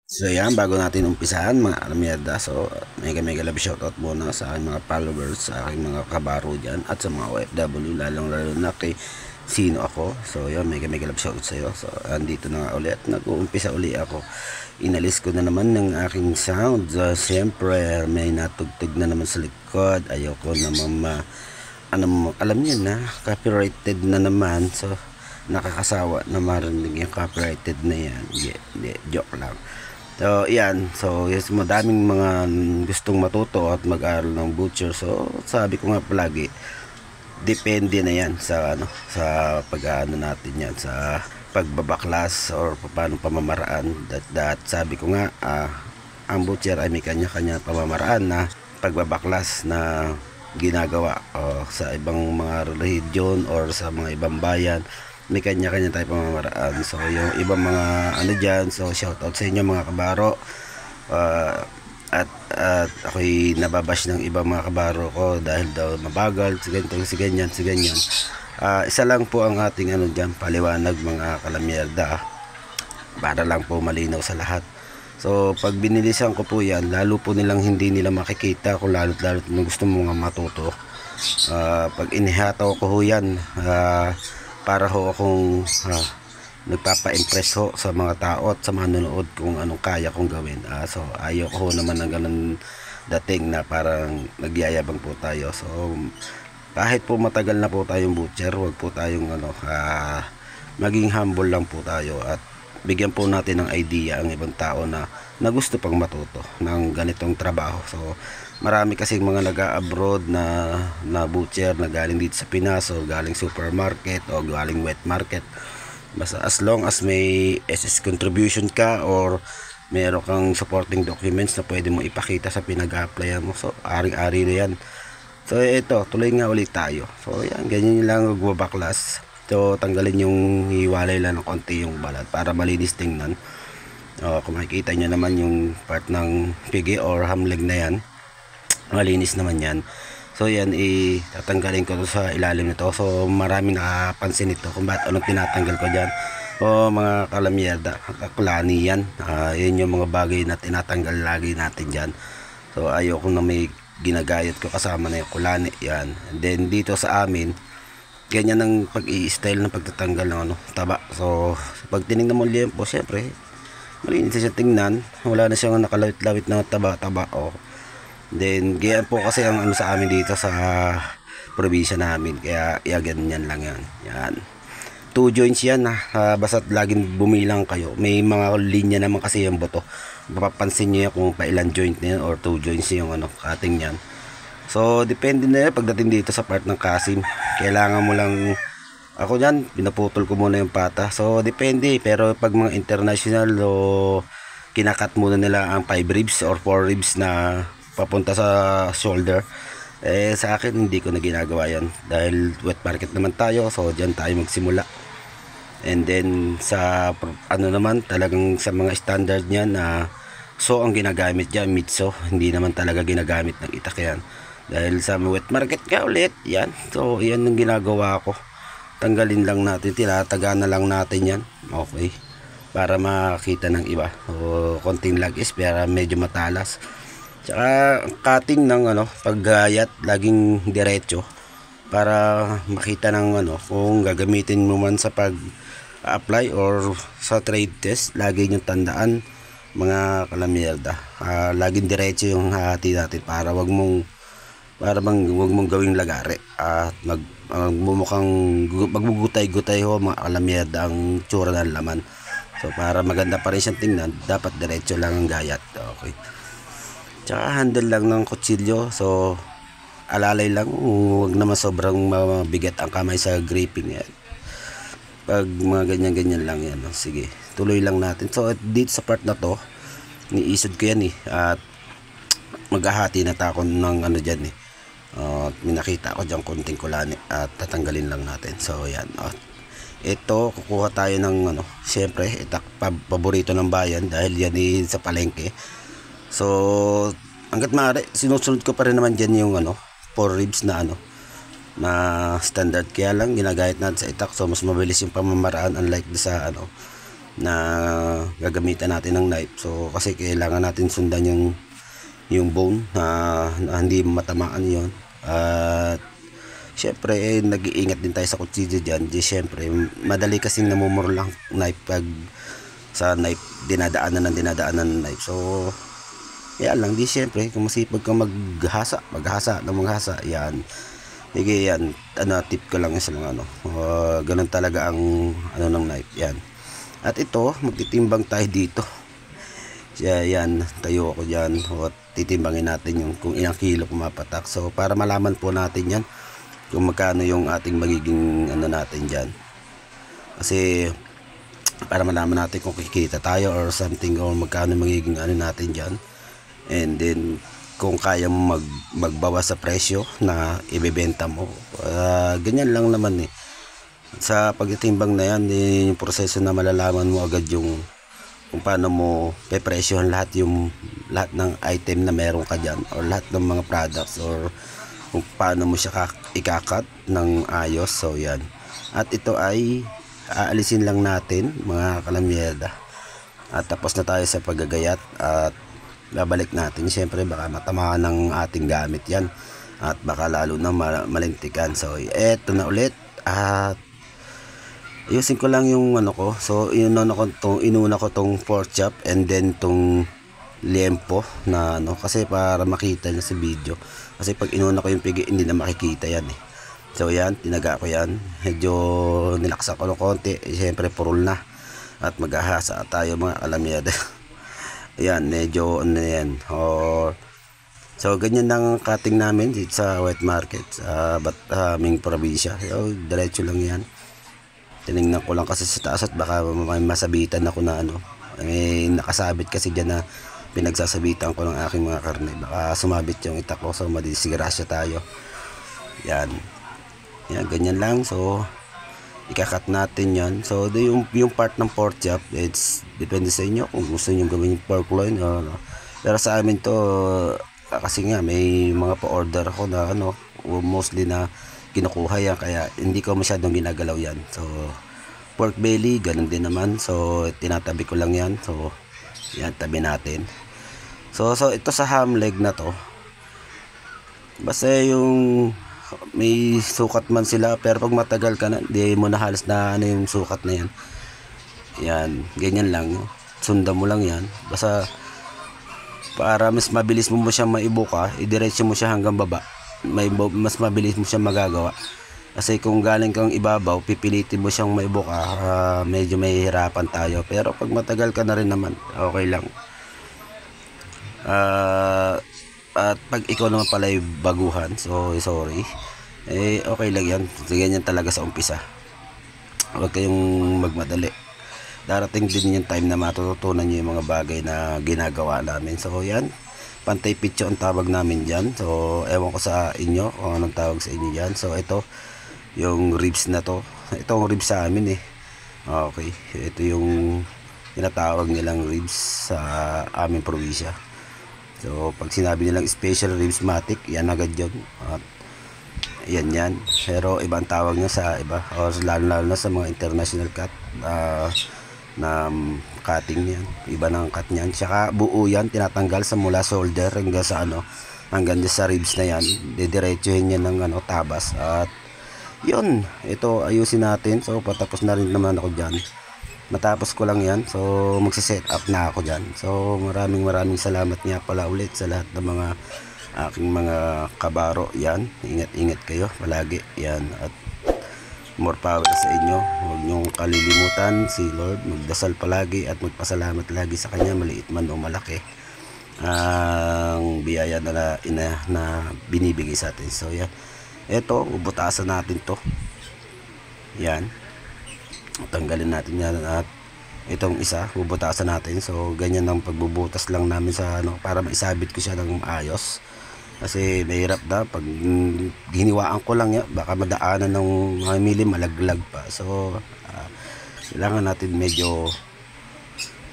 So yan, bago natin umpisahan mga alamyada, so mega love shoutout muna sa aking mga followers, sa aking mga kabaro dyan, at sa mga OFW, lalong lalo na kay sino ako. So yan, mega love shoutout sa iyo. So andito na nga ulit, nag-uumpisa uli ako. Inalis ko na naman ng aking sound. So, siyempre may natugtog na naman sa likod. Ayoko naman alam niyo na, copyrighted na naman. So nakakasawa na marinig yung copyrighted na yan. Hindi, joke lang. So, yan. So, yes, madaming mga gustong matuto at mag-aral ng butcher. So, sabi ko nga palagi, depende na yan sa sa pag-aano natin yan, sa pagbabaklas or paano pamamaraan. That sabi ko nga, ang butcher ay may kanya-kanya pamamaraan na pagbabaklas na ginagawa sa ibang mga region or sa mga ibang bayan. May kanya-kanya tayo pamamaraan. So yung ibang mga ano dyan, so shoutout sa inyo mga kabaro. At ako'y nababash ng ibang mga kabaro ko dahil daw mabagal, si ganito, si ganyan, si ganyan. Isa lang po ang ating ano dyan, paliwanag mga kalamyerda, para lang po malinaw sa lahat. So pag binilisan ko po yan, lalo po nilang hindi nila makikita kung lalo't gusto mo nga matuto. Pag inihataw ko ho yan, para ho akong nagpapa-impress ho sa mga tao at sa mga nanonood kung anong kaya kong gawin. So ayoko ho naman ng ganun dating na parang nagyayabang po tayo. So kahit po matagal na po tayong butcher, wag po tayong maging humble lang po tayo at bigyan po natin ng idea ang ibang tao na gusto pang matuto ng ganitong trabaho. So marami kasing mga nag-abroad na butcher na galing dito sa Pinas o galing supermarket o galing wet market. Basta as long as may SS contribution ka or meron kang supporting documents na pwede mo ipakita sa pinag-applyan mo, so aring-ari na yan. So ito, tuloy nga ulit tayo. So yan, ganyan lang magbabaklas. So tanggalin yung hiwalay lang ng konti yung balat para malinis tingnan. Kung makikita nyo naman yung part ng pigi or hamleg na yan, malinis naman yan. So yan, tatanggalin ko to sa ilalim nito. So marami nakapansin ito kung bakit anong tinatanggal ko dyan. Mga kalamyerda, kakulani yan. Yun yung mga bagay na tinatanggal lagi natin dyan. So ayoko na may ginagayat ko kasama na yung kulani yan. And then dito sa amin, ganyan ang pag-i-style ng pagtatanggal ng taba. So pag tinignan mo liempo, syempre malinis siya tingnan, wala na siyang nakalawit-lawit na taba-taba. Then ganyan po kasi ang sa amin dito sa probinsya namin, kaya ganyan lang yan. Yan, 2 joints yan basta't laging bumilang kayo. May mga linya naman kasi yung buto, mapapansin nyo yan kung pailan joint na yan or 2 joints yung cutting yan. So depende na yan pagdating dito sa part ng kasim. Kailangan mo lang, ako dyan pinaputol ko muna yung pata. So depende, pero pag mga international o kinakat muna nila ang 5 ribs or 4 ribs na papunta sa shoulder, sa akin hindi ko na ginagawa yan dahil wet market naman tayo. So dyan tayo magsimula. And then sa naman talagang sa mga standard niya na so ang ginagamit dyan mitso, hindi naman talaga ginagamit ng itak yan dahil sa wet market ka ulit yan. So yan ang ginagawa ko, tanggalin lang natin, tinataga na lang natin yan, okay, para makita ng iba. O konting lagis para medyo matalas. Tsaka cutting ng paggayat laging diretso para makita ng kung gagamitin mo man sa pag-apply or sa trade test. Lagi nyo tandaan mga kalamyerda, laging diretso yung hati natin para wag mong gawing lagari at magmugutay-gutay ho mga kalamyerda ang tsura ng laman. So para maganda pa rin siyang tingnan, dapat diretso lang ang gayat, okay. Tsaka handle lang ng kutsilyo, so alalay lang, huwag naman sobrang mabigat ang kamay sa gripping yan. Pag mga ganyan lang yan, sige, tuloy lang natin. So dito sa part na to, niisod ko yan at maghahati na tako ng dyan may nakita ko dyan konting kulani at tatanggalin lang natin. So yan, ito kukuha tayo ng syempre itak, paborito ng bayan dahil yan sa palengke. So hanggat maaari sinusunod ko pa rin naman dyan yung 4 ribs na na standard, kaya lang ginagayat natin sa itak. So mas mabilis yung pamamaraan unlike sa na gagamitan natin ng knife. So kasi kailangan natin sundan yung bone na hindi matamaan yon. At syempre nag-iingat din tayo sa kutsilyo dyan. Di syempre madali kasing namumurlang knife pag sa knife dinadaanan ng knife. So yan lang, di syempre kung masipag kang maghasa yan. Sige yan, tip ko lang sa mga ganun talaga ang ng knife yan. At ito, magtitimbang tayo dito. Yan, tayo ako dyan. O, titimbangin natin yung kung ilang kilo pumapatak. So, para malaman po natin yan kung magkano yung ating magiging natin dyan. Kasi, para malaman natin kung kikita tayo or something or magkano magiging natin dyan. And then, kung kaya mo magbawas sa presyo na ibebenta mo. Ganyan lang naman eh. Sa pagtitimbang na yan, yung proseso na malalaman mo agad yung kung paano mo pepresyohan lahat ng item na meron ka dyan or lahat ng mga products or kung paano mo siya ikakat ng ayos. So yan, at ito ay aalisin lang natin mga kalamyeda at tapos na tayo sa paggagayat at babalik natin. Siyempre baka matamaan ng ating gamit yan at baka lalo na malintikan. So eto na ulit at ayusin ko lang yung ko. So inuna ko tong pork chop and then tong liempo na kasi para makita niyo sa video. Kasi pag inuna ko yung pigi hindi na makikita yan eh. So yan, tinaga ko yan. Medyo nilaksan ko ng konti. Siyempre purul na. At maghahasa tayo mga kalamyada. Ayan, medyo yan. So ganyan lang cutting namin dito sa wet market sa aming probinsya. So diretso lang yan. Tinignan ko lang kasi sa taas at baka may masabitan ako na may nakasabit kasi dyan na pinagsasabitan ko ng aking mga karne. Baka sumabit yung itak ko, so madisgrasya tayo. Yan, ganyan lang. So ikakat natin yan. So yung part ng pork chop, it's depende sa inyo kung gusto nyo gawin yung pork loin or pero sa amin to kasi nga may mga pa-order ako na mostly na kinukuha yan, kaya hindi ko masyadong ginagalaw yan. So pork belly ganun din naman, so tinatabi ko lang yan. So yan, tabi natin. So ito sa ham leg na to, basta yung may sukat man sila, pero pag matagal ka na di mo na halos na yung sukat na yan. Yan, ganyan lang, sundan mo lang yan basta para mas mabilis mo siyang maibuka, idiretso mo siya hanggang baba. Mas mabilis mo siyang magagawa. Kasi kung galing kang ibabaw, pipilitin mo siyang maibuka, medyo mahihirapan tayo. Pero pag matagal ka na rin naman, okay lang. At pag ikaw naman pala yung baguhan, so sorry, okay lang yan. Ganyan talaga sa umpisa. Huwag kayong magmadali. Darating din yung time na matututunan nyo yung mga bagay na ginagawa namin. So yan, pantay pitcho ang tawag namin dyan. So ewan ko sa inyo kung anong tawag sa inyo dyan. So ito yung ribs na to. Ito ang ribs sa amin eh. Okay, ito yung tinatawag nilang ribs sa aming probinsya. So pag sinabi nilang special ribs matic, yan agad yun. At yan. Pero ibang tawag niya sa iba, or lalo na sa mga international cut na cutting yan, iba ng cut niyan. Tsaka buo yan, tinatanggal sa mula shoulder hanggang sa hanggang sa ribs na yan, didiretsuhin yan ng tabas. At yun, ito ayusin natin. So patapos na rin naman ako dyan, matapos ko lang yan. So magsiset up na ako dyan. So maraming salamat nga pala ulit sa lahat ng mga aking mga kabaro. Yan, ingat kayo palagi yan, at more power sa inyo. Huwag nyong kalilimutan si Lord, magdasal palagi at magpasalamat lagi sa Kanya, maliit man o malaki ang biyaya na binibigay sa atin. So yan, eto, ubutasan natin to. Yan, tanggalin natin yan. At itong isa, ubutasan natin. So ganyan ang pagbubutas lang namin sa para maisabit ko siya ng ayos. Kasi mahirap na pag giniwaan ko lang yan, baka madaanan ng mga mili, malaglag pa. So kailangan natin medyo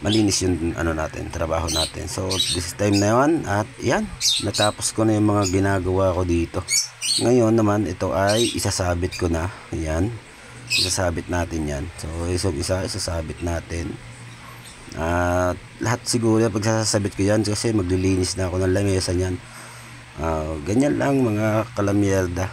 malinis yung natin, trabaho natin. So this time na yan, at yan, natapos ko na yung mga ginagawa ko dito. Ngayon naman ito ay isasabit ko na. Yan, isasabit natin yan. So isang isa isasabit natin. Lahat siguro pagsasabit ko yan kasi maglilinis na ako ng lamesa niyan. Ganyan lang mga kalamyerda.